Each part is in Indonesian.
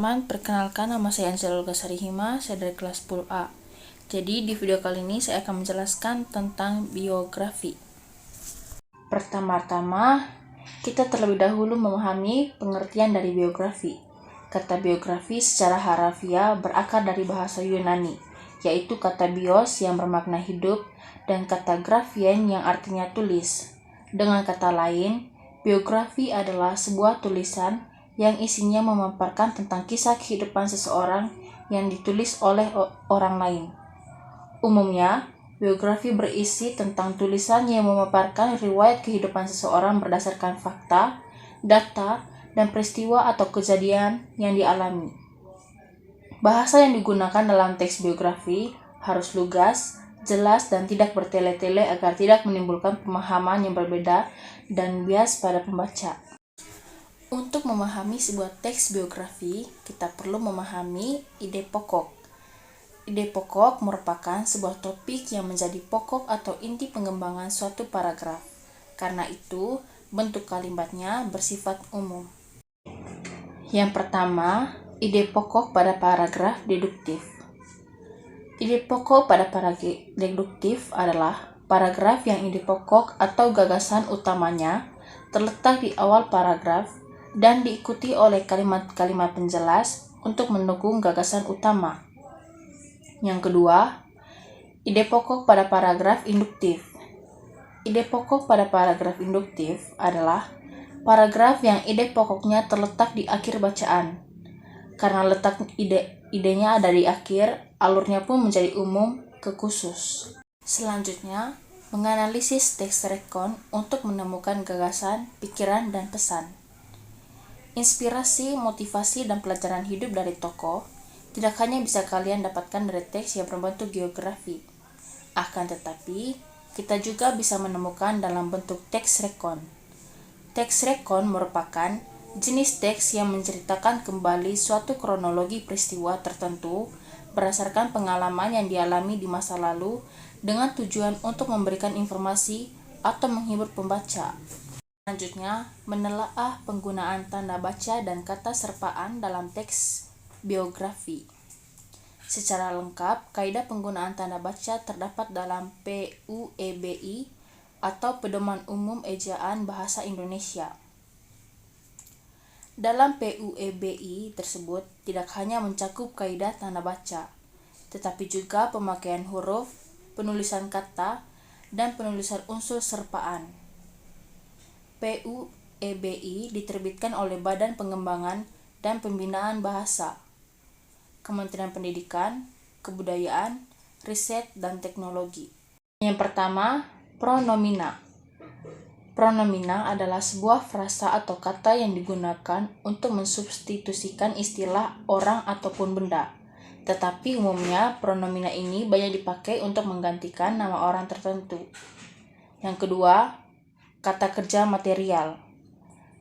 teman-teman, perkenalkan nama saya Ansel Olga Sarihima, saya dari kelas 10A. Jadi di video kali ini saya akan menjelaskan tentang biografi. Pertama-tama, kita terlebih dahulu memahami pengertian dari biografi. Kata biografi secara harafiah berakar dari bahasa Yunani, yaitu kata bios yang bermakna hidup dan kata grafien yang artinya tulis. Dengan kata lain, biografi adalah sebuah tulisan yang isinya memaparkan tentang kisah kehidupan seseorang yang ditulis oleh orang lain. Umumnya, biografi berisi tentang tulisan yang memaparkan riwayat kehidupan seseorang berdasarkan fakta, data, dan peristiwa atau kejadian yang dialami. Bahasa yang digunakan dalam teks biografi harus lugas, jelas, dan tidak bertele-tele agar tidak menimbulkan pemahaman yang berbeda dan bias pada pembaca. Untuk memahami sebuah teks biografi, kita perlu memahami ide pokok. Ide pokok merupakan sebuah topik yang menjadi pokok atau inti pengembangan suatu paragraf. Karena itu, bentuk kalimatnya bersifat umum. Yang pertama, ide pokok pada paragraf deduktif. Ide pokok pada paragraf deduktif adalah paragraf yang ide pokok atau gagasan utamanya terletak di awal paragraf dan diikuti oleh kalimat-kalimat penjelas untuk mendukung gagasan utama. Yang kedua, ide pokok pada paragraf induktif. Ide pokok pada paragraf induktif adalah paragraf yang ide pokoknya terletak di akhir bacaan. Karena letak idenya ada di akhir, alurnya pun menjadi umum ke khusus. Selanjutnya, menganalisis teks rekon untuk menemukan gagasan, pikiran, dan pesan. Inspirasi, motivasi, dan pelajaran hidup dari tokoh tidak hanya bisa kalian dapatkan dari teks yang berbentuk geografi. Akan tetapi, kita juga bisa menemukan dalam bentuk teks rekon. Teks rekon merupakan jenis teks yang menceritakan kembali suatu kronologi peristiwa tertentu berdasarkan pengalaman yang dialami di masa lalu dengan tujuan untuk memberikan informasi atau menghibur pembaca. Selanjutnya, menelaah penggunaan tanda baca dan kata serpaan dalam teks biografi. Secara lengkap, kaidah penggunaan tanda baca terdapat dalam PUEBI atau Pedoman Umum Ejaan Bahasa Indonesia. Dalam PUEBI tersebut tidak hanya mencakup kaidah tanda baca, tetapi juga pemakaian huruf, penulisan kata, dan penulisan unsur serpaan. PUEBI diterbitkan oleh Badan Pengembangan dan Pembinaan Bahasa, Kementerian Pendidikan, Kebudayaan, Riset, dan Teknologi. Yang pertama, pronomina. Pronomina adalah sebuah frasa atau kata yang digunakan untuk mensubstitusikan istilah orang ataupun benda. Tetapi umumnya pronomina ini banyak dipakai untuk menggantikan nama orang tertentu. Yang kedua, kata kerja material.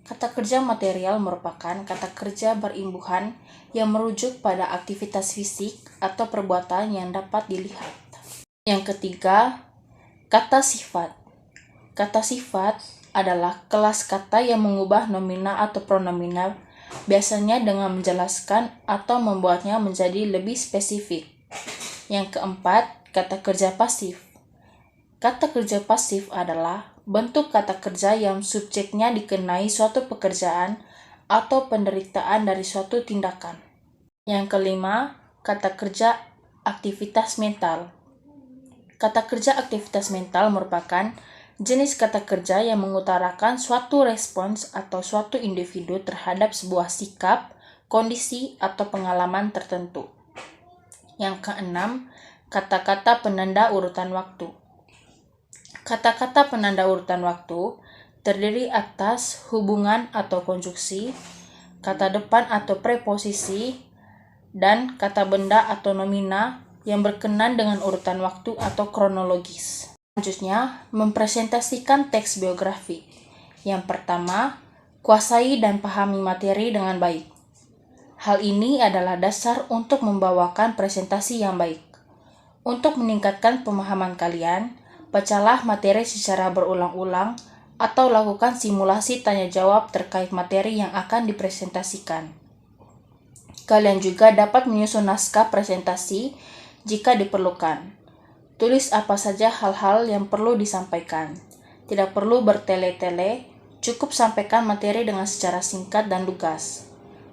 Kata kerja material merupakan kata kerja berimbuhan yang merujuk pada aktivitas fisik atau perbuatan yang dapat dilihat. Yang ketiga, kata sifat. Kata sifat adalah kelas kata yang mengubah nomina atau pronomina, biasanya dengan menjelaskan atau membuatnya menjadi lebih spesifik. Yang keempat, kata kerja pasif. Kata kerja pasif adalah bentuk kata kerja yang subjeknya dikenai suatu pekerjaan atau penderitaan dari suatu tindakan. Yang kelima, kata kerja aktivitas mental. Kata kerja aktivitas mental merupakan jenis kata kerja yang mengutarakan suatu respons atau suatu individu terhadap sebuah sikap, kondisi, atau pengalaman tertentu. Yang keenam, kata-kata penanda urutan waktu. Kata-kata penanda urutan waktu terdiri atas hubungan atau konjuksi, kata depan atau preposisi, dan kata benda atau nomina yang berkenan dengan urutan waktu atau kronologis. Selanjutnya, mempresentasikan teks biografi. Yang pertama, kuasai dan pahami materi dengan baik. Hal ini adalah dasar untuk membawakan presentasi yang baik. Untuk meningkatkan pemahaman kalian, bacalah materi secara berulang-ulang atau lakukan simulasi tanya jawab terkait materi yang akan dipresentasikan. Kalian juga dapat menyusun naskah presentasi jika diperlukan. Tulis apa saja hal-hal yang perlu disampaikan. Tidak perlu bertele-tele, cukup sampaikan materi dengan secara singkat dan lugas.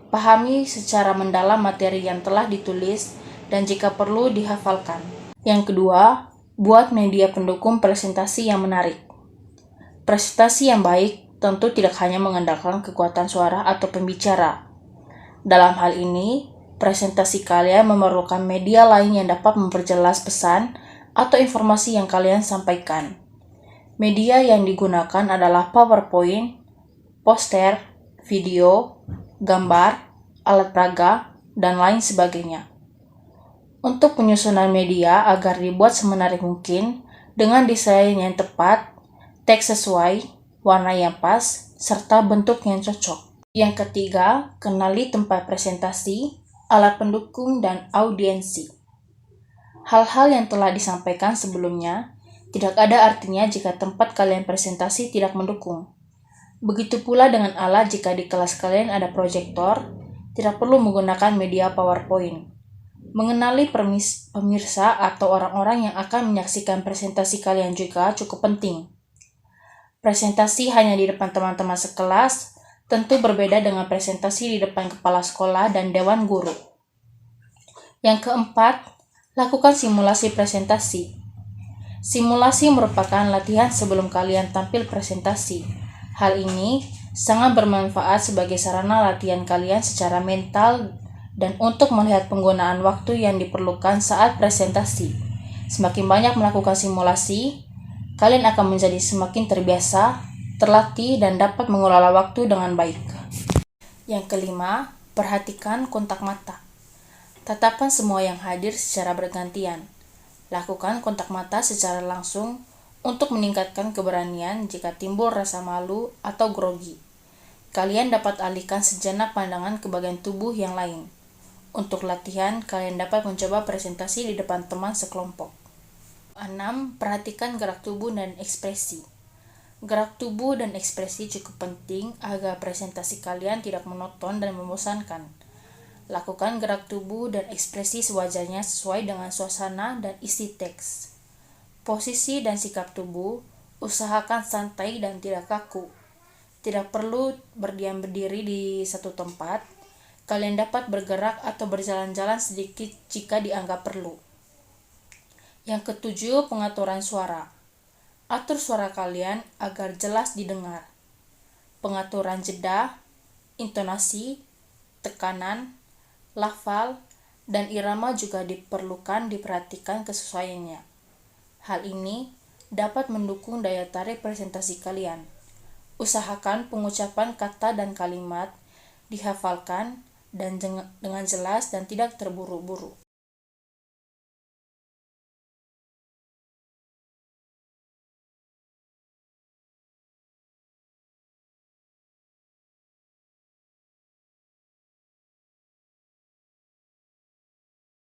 Pahami secara mendalam materi yang telah ditulis dan jika perlu dihafalkan. Yang kedua, buat media pendukung presentasi yang menarik. Presentasi yang baik tentu tidak hanya mengandalkan kekuatan suara atau pembicara. Dalam hal ini, presentasi kalian memerlukan media lain yang dapat memperjelas pesan atau informasi yang kalian sampaikan. Media yang digunakan adalah PowerPoint, poster, video, gambar, alat peraga, dan lain sebagainya. Untuk penyusunan media agar dibuat semenarik mungkin dengan desain yang tepat, teks sesuai, warna yang pas, serta bentuk yang cocok. Yang ketiga, kenali tempat presentasi, alat pendukung, dan audiensi. Hal-hal yang telah disampaikan sebelumnya tidak ada artinya jika tempat kalian presentasi tidak mendukung. Begitu pula dengan alat jika di kelas kalian ada proyektor, tidak perlu menggunakan media PowerPoint. Mengenali pemirsa atau orang-orang yang akan menyaksikan presentasi kalian juga cukup penting. Presentasi hanya di depan teman-teman sekelas tentu berbeda dengan presentasi di depan kepala sekolah dan dewan guru. Yang keempat, lakukan simulasi presentasi. Simulasi merupakan latihan sebelum kalian tampil presentasi. Hal ini sangat bermanfaat sebagai sarana latihan kalian secara mental dan untuk melihat penggunaan waktu yang diperlukan saat presentasi. Semakin banyak melakukan simulasi, kalian akan menjadi semakin terbiasa, terlatih, dan dapat mengelola waktu dengan baik. Yang kelima, perhatikan kontak mata. Tatapan semua yang hadir secara bergantian. Lakukan kontak mata secara langsung untuk meningkatkan keberanian jika timbul rasa malu atau grogi. Kalian dapat alihkan sejenak pandangan ke bagian tubuh yang lain. Untuk latihan, kalian dapat mencoba presentasi di depan teman sekelompok. 6. Perhatikan gerak tubuh dan ekspresi. Gerak tubuh dan ekspresi cukup penting agar presentasi kalian tidak monoton dan membosankan. Lakukan gerak tubuh dan ekspresi sewajarnya sesuai dengan suasana dan isi teks. Posisi dan sikap tubuh, usahakan santai dan tidak kaku. Tidak perlu berdiam berdiri di satu tempat. Kalian dapat bergerak atau berjalan-jalan sedikit jika dianggap perlu. Yang ketujuh, pengaturan suara. Atur suara kalian agar jelas didengar. Pengaturan jeda, intonasi, tekanan, lafal, dan irama juga diperlukan kesesuaiannya. Hal ini dapat mendukung daya tarik presentasi kalian. Usahakan pengucapan kata dan kalimat dihafalkan dan dengan jelas dan tidak terburu-buru.